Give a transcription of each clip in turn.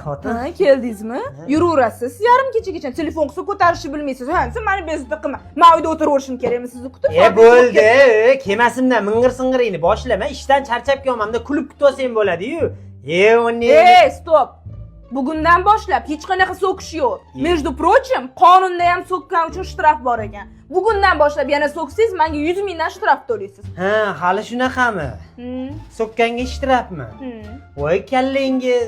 Xotin. Ha, keldingizmi? Yuraverasiz. Yarim kechagacha telefon qilsa ko'tarishni bilmaysiz. Ha, siz meni bezovta qilma. Men uyda o'tiraverishim kerakmi sizni kutib? Bo'ldi. Kemasimdan ming'ir-sing'iringni boshlama. Ishdan charchab kelganman-da kulib kutib olsang bo'ladi-yu. Stop. Bugundan boshlab hech qanaqa so'kish yo'q. Между прочим, qonunda ham so'kkan uchun shtraf bor ekan. Bugundan boshlab yana so'ksangiz, menga 100 mingdan shtraf to'laysiz. Ha, hali shunaqami? So'kkanga shtrafmi? Voy kallangga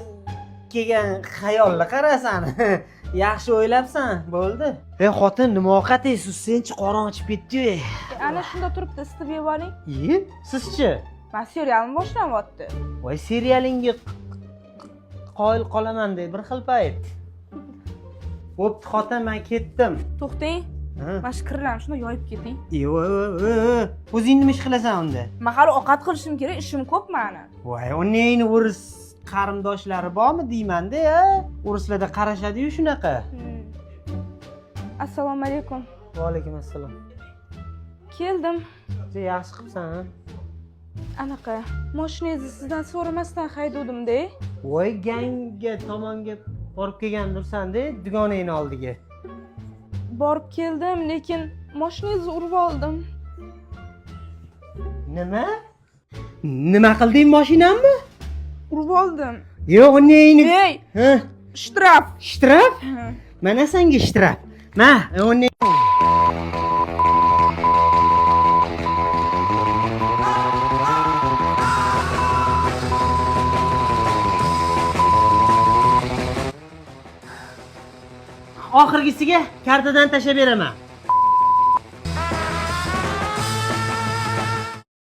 kelgan xayolni qarasan. Yaxshi o'ylabsan, bo'ldi. Xotin, nima ovqatingiz? Senchi qorong ichib ketdi-yu. Ana shunda turibdi, isitib yeb oling. Sizchi? Men serialni boshlanyapti. Voy serialingga qoyil qolaman deb bir xil payt. Bo'pti xotin, men ketdim. To'xtang. Mana shu kirlarni shunda yoyib keting. O'zing nima ish qilasan unda? Men hali ovqat qilishim kerak, ishim ko'p meni. Voy, uning o'ris qarindoshlari bormi deyman-da, o'rislarda qarashadi-yu shunaqa. Assalomu alaykum. Va alaykum assalom. Keldim. Yaxshi qilibsan. Anaqa, mashinangizni sizdan so'ramasdan haydovdim-da. Voy, ganga tomonga borib kelgandursan-da, dugonangni oldiga. Borib keldim, lekin mashinangizni urib oldim. Nima? Nima qilding mashinamni? Urib oldim. Yo'q, uning. Shtraf. Shtraf? Mana senga shtraf. Ma, uning. Oxirgisiga kartadan tashab beraman.